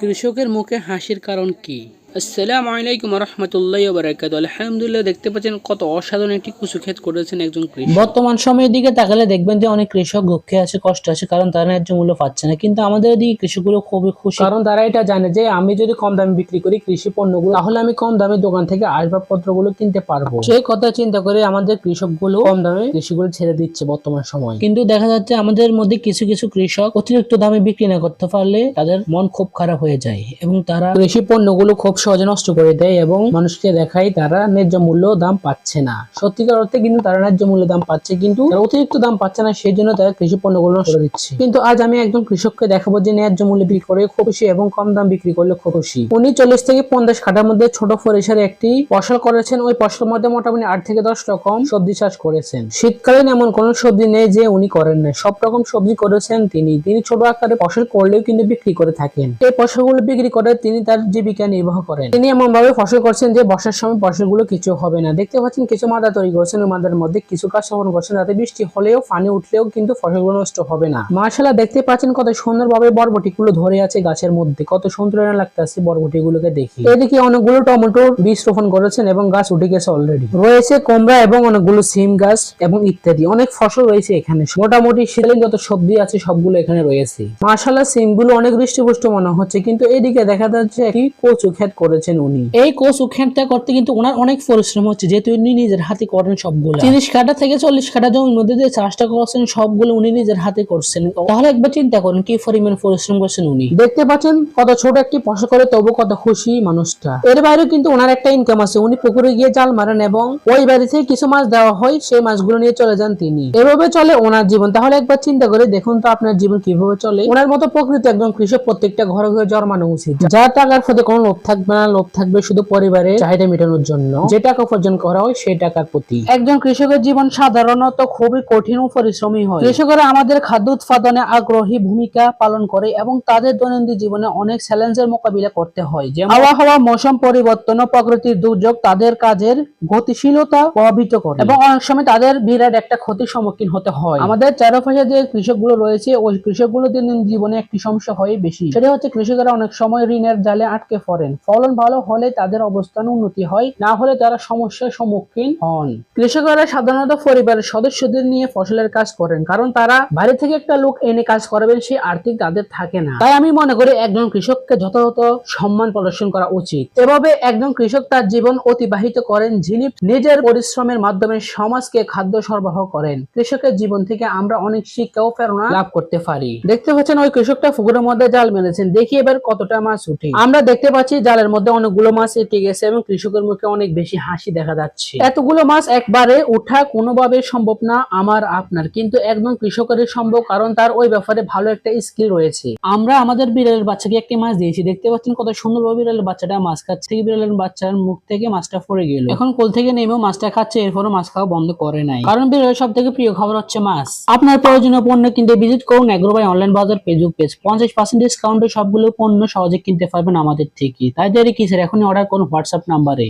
কৃষকের মুখে হাসির কারণ কি? আসসালামু আলাইকুম রহমতুল্লাহি ওয়া বারাকাতুহু। আলহামদুলিল্লাহ, দেখতে পাচ্ছেন কত অসাধারণ একটি কচু ক্ষেত করেছেন একজন কৃষক। বর্তমান সময়ের দিকে তাকালে দেখবেন যে অনেক কৃষক দুঃখে আছে, কষ্ট আছে, কারণ তারা ন্যায্য মূল্য পাচ্ছে না। কিন্তু আমাদের এদিকে কৃষকগুলো খুবই খুশি, কারণ তারা এটা জানে যে আমি যদি কম দামে বিক্রি করি কৃষি পণ্যগুলো, তাহলে আমি কম দামে দোকান থেকে আসবাবপত্রগুলো কিনতে পারবো। সেই কথা চিন্তা করে আমাদের কৃষকগুলো কম দামে কৃষিগুলো ছেড়ে দিচ্ছে বর্তমান সময়। কিন্তু দেখা যাচ্ছে আমাদের মধ্যে কিছু কিছু কৃষক অতিরিক্ত দামে বিক্রি না করতে পারলে তাদের মন খুব খারাপ হয়ে যায় এবং তারা কৃষি পণ্যগুলো খুব সহজে নষ্ট করে দেয় এবং মানুষকে দেখায় তারা ন্যায্য মূল্য দাম পাচ্ছে না। সত্যিকার অর্থে কিন্তু তারা ন্যায্য মূল্য দাম পাচ্ছে, কিন্তু তারা অতিরিক্ত দাম পাচ্ছে না, সেই জন্য তারা কৃষি পণ্যগুলো নষ্ট করে দিচ্ছে। কিন্তু আজ আমি একজন কৃষককে দেখাবো যে ন্যায্য মূল্যে বিক্রি করে খুব খুশি এবং কম দাম বিক্রি করলে খুব খুশি। উনি 40 থেকে 50 কাঠার মধ্যে ছোট পরিসরে একটি ফসল করেছেন। ওই ফসলের মধ্যে মোটামুটি 8 থেকে 10 রকম সবজি চাষ করেছেন। শীতকালীন এমন কোন সবজি নেই যে উনি করেন না, সব রকম সবজি করেছেন তিনি। ছোট আকারে ফসল করলেও কিন্তু বিক্রি করে থাকেন। এই ফসলগুলো বিক্রি করে তিনি তার জীবিকা নির্বাহ করেন। তিনি এমন ভাবে ফসল করছেন যে বর্ষার সময় ফসলগুলো কিছু হবে না। দেখতে পাচ্ছেন কিছু মাদা তৈরি করছেন, ওই মাদার মধ্যে কিছু কাজ সম্পন্ন করছেন যাতে বৃষ্টি হলেও পানি উঠলেও কিন্তু ফসলগুলো নষ্ট হবে না। মাশাআল্লাহ, দেখতে পাচ্ছেন কত সুন্দরভাবে বরবটিগুলো ধরে আছে গাছের মধ্যে, কত সুন্দর লাগতেছে বরবটিগুলোকে দেখি। এদিকে অনেকগুলো টমেটো বীজ রোপণ করেছেন এবং গাছ উঠে গেছে অলরেডি। রয়েছে কুমড়া এবং অনেকগুলো সিম গাছ এবং ইত্যাদি অনেক ফসল রয়েছে এখানে। মোটামুটি শীতকালীন যত সবজি আছে সবগুলো এখানে রয়েছে। মাশাআল্লাহ, সিমগুলো অনেক হৃষ্টপুষ্ট মনে হচ্ছে। কিন্তু এদিকে দেখা যাচ্ছে একটি কচু ক্ষেত করেছেন উনি। এই কচু ক্ষেতটা করতে কিন্তু ওনার অনেক পরিশ্রম হচ্ছে, যেহেতু উনি নিজের হাতে করেন সবগুলো। 30 কাঠা থেকে 40 কাঠা জমির মধ্যে যে চাষটা করছেন সবগুলো উনি নিজের হাতে করছেন। তাহলে একবার চিন্তা করেন কি পরিমাণ পরিশ্রম করছেন উনি। দেখতে পাচ্ছেন কত ছোট একটি ফসল করে তবু কত খুশি মানুষটা। এর বাইরেও কিন্তু ওনার একটা ইনকাম আছে। উনি পুকুরে গিয়ে জাল মারেন এবং ওই বাড়ি থেকে কিছু মাছ দেওয়া হয়, সেই মাছগুলো নিয়ে চলে যান তিনি। এভাবে চলে ওনার জীবন। তাহলে একবার চিন্তা করে দেখুন তো আপনার জীবন কিভাবে চলে। ওনার মতো প্রকৃত একদম কৃষক প্রত্যেকটা ঘরে ঘরে জন্মানো উচিত, যার টাকার প্রতি কোনো লোভ থাকবে না। লোভ থাকবে শুধু পরিবারের চাহিদা মেটানোর জন্য। যে টাকা উপার্জন করা হয় সেই টাকার প্রতি। একজন কৃষকের জীবন সাধারণত খুবই কঠিন ও পরিশ্রমী হয়। কৃষকরা আমাদের খাদ্য উৎপাদনে আগ্রহী ভূমিকা পালন করে এবং তাদের দৈনন্দিন জীবনে অনেক চ্যালেঞ্জের মোকাবিলা করতে হয়, যেমন আবহাওয়া, মৌসুম পরিবর্তন ও প্রকৃতির দুর্যোগ তাদের কাজের গতিশীলতা প্রভাবিত করে এবং অনেক সময় তাদের বিরাট একটা ক্ষতির সম্মুখীন হতে হয়। আমাদের চারপাশে যে কৃষকগুলো রয়েছে ওই কৃষকগুলো দৈনন্দিন জীবনে একটি সমস্যা হয় বেশি, সেটা হচ্ছে কৃষকেরা অনেক সময় ঋণের জালে আটকে পড়েন। ফলন ভালো হলে তাদের অবস্থান উন্নতি হয়, না হলে তারা সমস্যার সম্মুখীন হন। কৃষকেরা সাধারণত পরিবারের সদস্যদের নিয়ে ফসলের কাজ করেন, কারণ তারা বাইরে থেকে একটা লোক এনে কাজ করাবেন সেই আর্থিক তাদের থাকে না। তাই আমি মনে করি একজন কৃষককে যথাযথ সম্মান প্রদর্শন করা উচিত। এভাবে একজন কৃষক তার জীবন অতিবাহিত করেন, যিনি নিজের পরিশ্রমের মাধ্যমে সমাজকে খাদ্য সরবরাহ করেন। কৃষকের জীবন থেকে আমরা অনেক শিক্ষা ও প্রেরণা লাভ করতে পারি। দেখতে পাচ্ছেন ওই কৃষকটা পুকুরের মধ্যে জাল মেরেছেন, দেখি এবার কতটা মাছ উঠে। আমরা দেখতে পাচ্ছি জালের মধ্যে অনেকগুলো মাছ এঁটে গেছে এবং কৃষকের মুখে অনেক বেশি হাসি দেখা যাচ্ছে। এতগুলো মাছ একবারে উঠা কোনোভাবে সম্ভব না আমার আপনার, কিন্তু একজন কৃষকের সম্ভব, কারণ তার ওই ব্যাপারে ভালো একটা স্কিল রয়েছে। আমরা আমাদের বিড়ালের বাচ্চাকে একটি মাছ দিয়েছি, দেখতে পাচ্ছেন কত সুন্দরভাবে বিড়ালের বাচ্চাটা মাছ খাচ্ছে। বিড়ালের বাচ্চার মুখ থেকে মাছটা পড়ে গেল, এখন কোল থেকে নেমেও মাছটা খাচ্ছে, এরপরও মাছ খাওয়া বন্ধ করে নাই, কারণ বিড়ালের সব থেকে প্রিয় খাবার হচ্ছে মাছ। আপনার প্রয়োজনীয় পণ্য কিনতে ভিজিট করুন এগ্রো বাই অনলাইন বাজার ফেসবুক পেজ। 50% ডিসকাউন্টে সবগুলো পণ্য সহজে কিনতে পারবেন আমাদের থেকে। তাই দেরি কিসের, এখনই অর্ডার করুন হোয়াটসঅ্যাপ নাম্বারে।